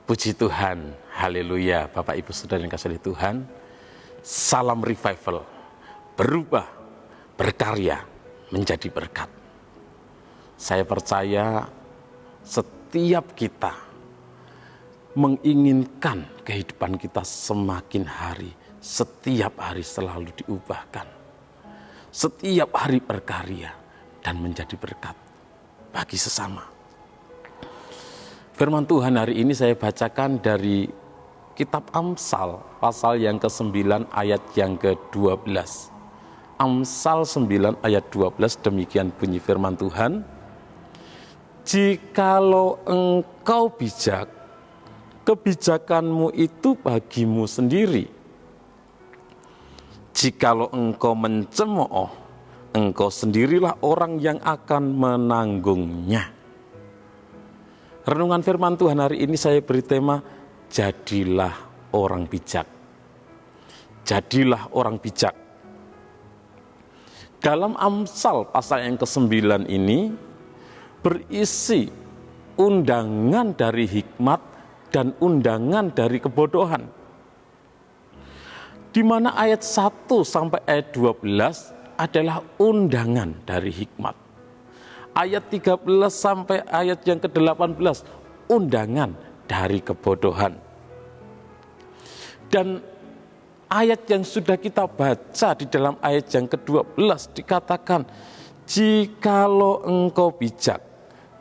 Puji Tuhan, haleluya. Bapak Ibu Saudara yang kasih Tuhan, salam revival, berubah, berkarya, menjadi berkat. Saya percaya setiap kita menginginkan kehidupan kita semakin hari, setiap hari selalu diubahkan. Setiap hari berkarya dan menjadi berkat bagi sesama. Firman Tuhan hari ini saya bacakan dari kitab Amsal, pasal yang ke-9 ayat yang ke-12. Amsal 9 ayat 12, demikian bunyi firman Tuhan. Jikalau engkau bijak, kebijakanmu itu bagimu sendiri. Jikalau engkau mencemooh, engkau sendirilah orang yang akan menanggungnya. Renungan firman Tuhan hari ini saya beri tema, jadilah orang bijak. Jadilah orang bijak. Dalam Amsal pasal yang ke-9 ini berisi undangan dari hikmat dan undangan dari kebodohan. Di mana ayat 1 sampai ayat 12 adalah undangan dari hikmat. Ayat 13 sampai ayat yang ke-18, undangan dari kebodohan. Dan ayat yang sudah kita baca di dalam ayat yang ke-12 dikatakan, jikalau engkau bijak,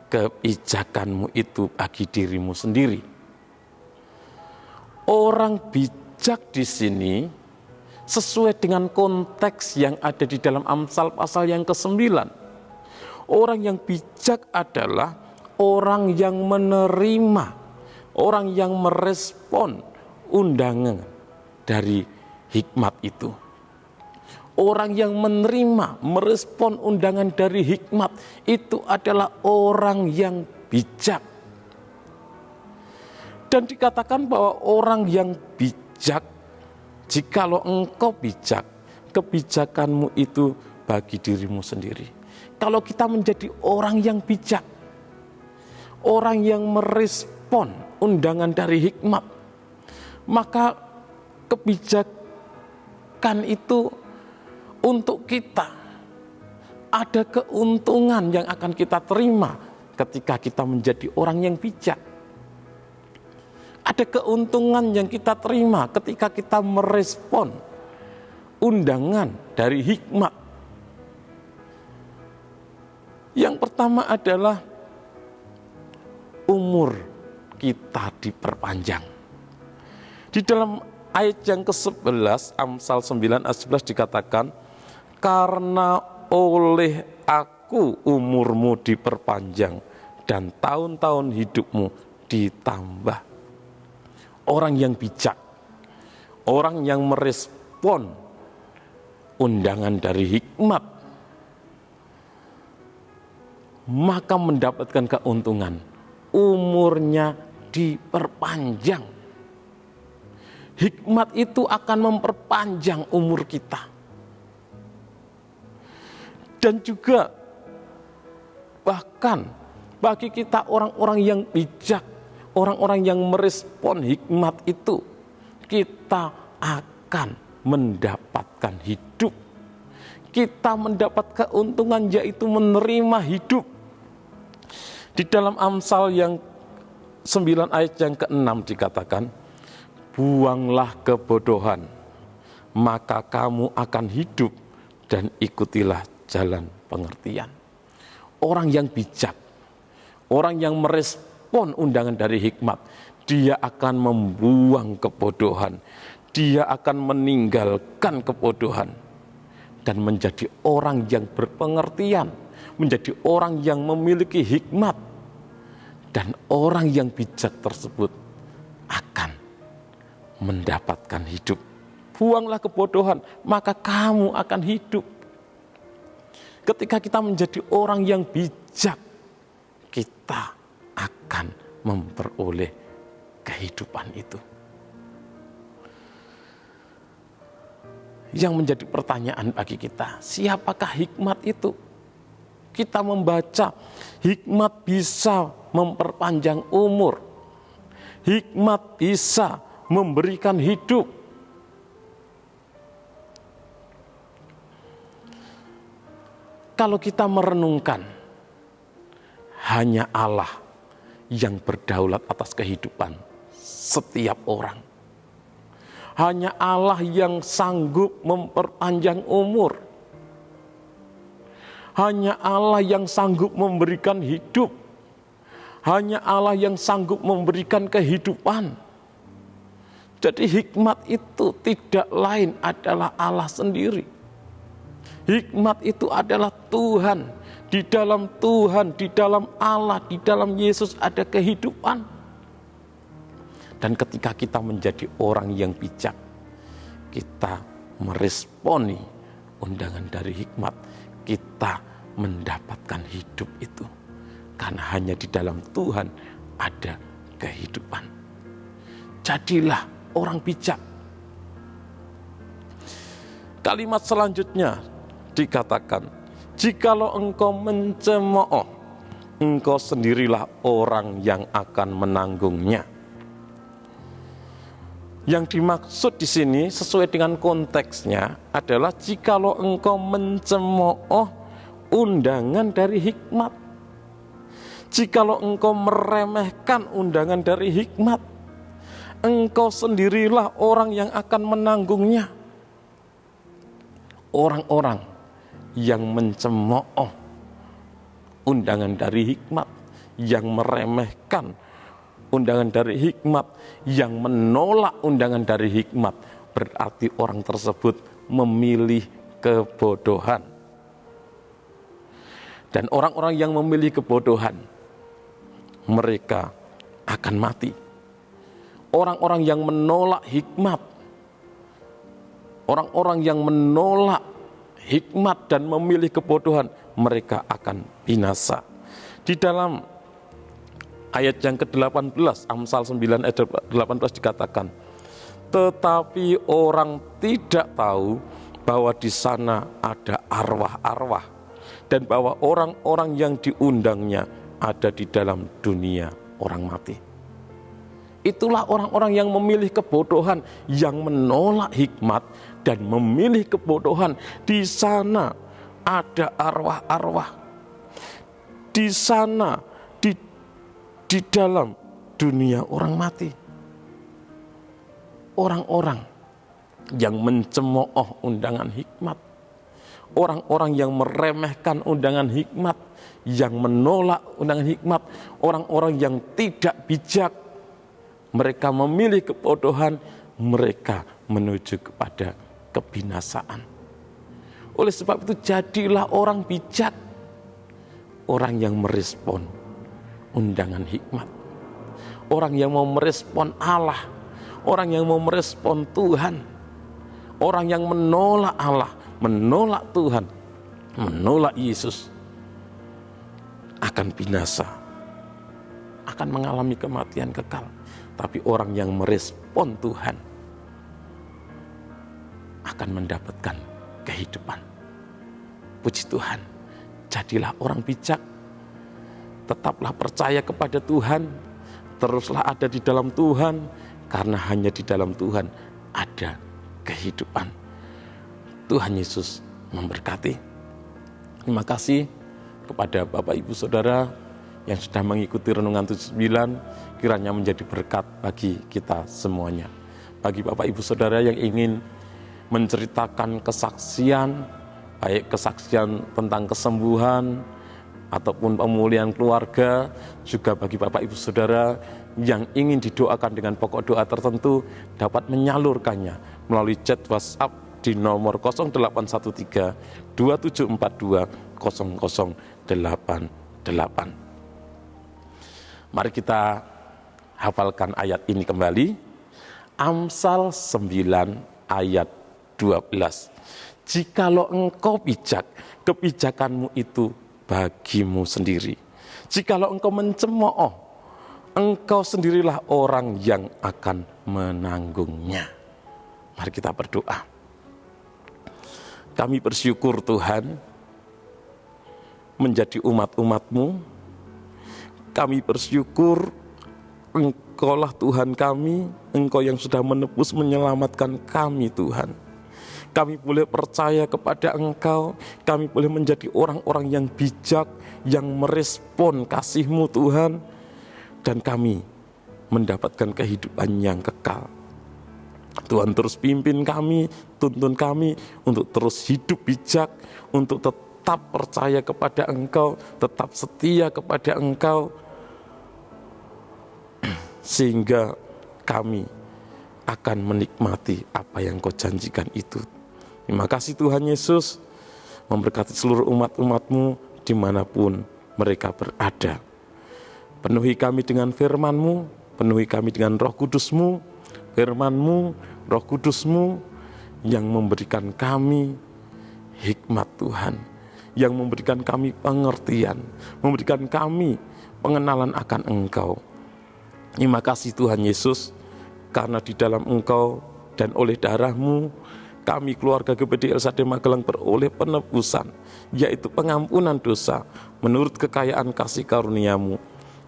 kebijakanmu itu bagi dirimu sendiri. Orang bijak di sini sesuai dengan konteks yang ada di dalam Amsal pasal yang ke-9. Orang yang bijak adalah orang yang menerima, orang yang merespon undangan dari hikmat itu. Orang yang menerima, merespon undangan dari hikmat itu adalah orang yang bijak. Dan dikatakan bahwa orang yang bijak, jikalau engkau bijak, kebijakanmu itu bagi dirimu sendiri. Kalau kita menjadi orang yang bijak, orang yang merespon undangan dari hikmat, maka kebijakan itu untuk kita ada keuntungan yang akan kita terima ketika kita menjadi orang yang bijak. Ada keuntungan yang kita terima ketika kita merespon undangan dari hikmat. Yang pertama adalah umur kita diperpanjang. Di dalam ayat yang ke-11, Amsal 9 ayat 11 dikatakan, karena oleh aku umurmu diperpanjang dan tahun-tahun hidupmu ditambah. Orang yang bijak, orang yang merespon undangan dari hikmat, maka mendapatkan keuntungan, umurnya diperpanjang. Hikmat itu akan memperpanjang umur kita. Dan juga bahkan bagi kita orang-orang yang bijak, orang-orang yang merespon hikmat itu, kita akan mendapatkan hidup. Kita mendapat keuntungan yaitu menerima hidup. Di dalam Amsal yang 9 ayat yang ke-6 dikatakan, buanglah kebodohan, maka kamu akan hidup dan ikutilah jalan pengertian. Orang yang bijak, orang yang merespon undangan dari hikmat, dia akan membuang kebodohan, dia akan meninggalkan kebodohan dan menjadi orang yang berpengertian, menjadi orang yang memiliki hikmat. Dan orang yang bijak tersebut akan mendapatkan hidup. Buanglah kebodohan, maka kamu akan hidup. Ketika kita menjadi orang yang bijak, kita akan memperoleh kehidupan itu. Yang menjadi pertanyaan bagi kita, siapakah hikmat itu? Kita membaca, hikmat bisa memperpanjang umur. Hikmat bisa memberikan hidup. Kalau kita merenungkan, hanya Allah yang berdaulat atas kehidupan setiap orang. Hanya Allah yang sanggup memperpanjang umur. Hanya Allah yang sanggup memberikan hidup. Hanya Allah yang sanggup memberikan kehidupan. Jadi hikmat itu tidak lain adalah Allah sendiri. Hikmat itu adalah Tuhan. Di dalam Tuhan, di dalam Allah, di dalam Yesus ada kehidupan. Dan ketika kita menjadi orang yang bijak, kita meresponi undangan dari hikmat, kita mendapatkan hidup itu. Karena hanya di dalam Tuhan ada kehidupan. Jadilah orang bijak. Kalimat selanjutnya dikatakan, jikalau engkau mencemooh, engkau sendirilah orang yang akan menanggungnya. Yang dimaksud di sini sesuai dengan konteksnya adalah jikalau engkau mencemooh undangan dari hikmat. Jikalau engkau meremehkan undangan dari hikmat, engkau sendirilah orang yang akan menanggungnya. Orang-orang yang mencemooh undangan dari hikmat, yang meremehkan undangan dari hikmat, yang menolak undangan dari hikmat, berarti orang tersebut memilih kebodohan. Dan orang-orang yang memilih kebodohan, mereka akan mati. Orang-orang yang menolak hikmat, orang-orang yang menolak hikmat dan memilih kebodohan, mereka akan binasa. Di dalam ayat yang ke-18, Amsal 9 ayat 18 dikatakan, tetapi orang tidak tahu bahwa di sana ada arwah-arwah, dan bahwa orang-orang yang diundangnya ada di dalam dunia orang mati. Itulah orang-orang yang memilih kebodohan, yang menolak hikmat dan memilih kebodohan. Di sana ada arwah-arwah. Di sana, di dalam dunia orang mati. Orang-orang yang mencemooh undangan hikmat. Orang-orang yang meremehkan undangan hikmat, yang menolak undangan hikmat. Orang-orang yang tidak bijak. Mereka memilih kebodohan, mereka menuju kepada kebinasaan. Oleh sebab itu jadilah orang bijak, orang yang merespon undangan hikmat, orang yang mau merespon Allah, orang yang mau merespon Tuhan, orang yang menolak Allah, menolak Tuhan, menolak Yesus, akan binasa, akan mengalami kematian kekal. Tapi orang yang merespon Tuhan akan mendapatkan kehidupan. Puji Tuhan, jadilah orang bijak, tetaplah percaya kepada Tuhan, teruslah ada di dalam Tuhan, karena hanya di dalam Tuhan ada kehidupan. Tuhan Yesus memberkati. Terima kasih kepada Bapak Ibu Saudara yang sudah mengikuti Renungan 79, kiranya menjadi berkat bagi kita semuanya. Bagi Bapak Ibu Saudara yang ingin menceritakan kesaksian, baik kesaksian tentang kesembuhan ataupun pemulihan keluarga, juga bagi Bapak Ibu Saudara yang ingin didoakan dengan pokok doa tertentu, dapat menyalurkannya melalui chat WhatsApp di nomor 0813 2742 0088. Mari kita hafalkan ayat ini kembali. Amsal 9 ayat 12. Jikalau engkau bijak, kebijakanmu itu bagimu sendiri. Jikalau engkau mencemooh, engkau sendirilah orang yang akan menanggungnya. Mari kita berdoa. Kami bersyukur Tuhan menjadi umat-umat-Mu. Kami bersyukur Engkaulah Tuhan kami, Engkau yang sudah menebus menyelamatkan kami Tuhan. Kami boleh percaya kepada Engkau, kami boleh menjadi orang-orang yang bijak, yang merespon kasih-Mu Tuhan, dan kami mendapatkan kehidupan yang kekal. Tuhan terus pimpin kami, tuntun kami untuk terus hidup bijak, untuk tetap percaya kepada Engkau, tetap setia kepada Engkau, sehingga kami akan menikmati apa yang Kau janjikan itu. Terima kasih Tuhan Yesus, memberkati seluruh umat-umat-Mu dimanapun mereka berada. Penuhi kami dengan firman-Mu, penuhi kami dengan Roh Kudus-Mu, firman-Mu, Roh Kudus-Mu yang memberikan kami hikmat Tuhan, yang memberikan kami pengertian, memberikan kami pengenalan akan Engkau. Terima kasih Tuhan Yesus, karena di dalam Engkau dan oleh darah-Mu, kami keluarga GBD LSAD Magelang beroleh penebusan, yaitu pengampunan dosa menurut kekayaan kasih karunia-Mu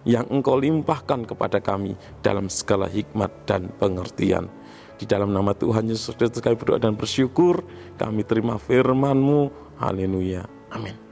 yang Engkau limpahkan kepada kami dalam segala hikmat dan pengertian. Di dalam nama Tuhan Yesus kami berdoa dan bersyukur, kami terima firman-Mu. Haleluya. Amin.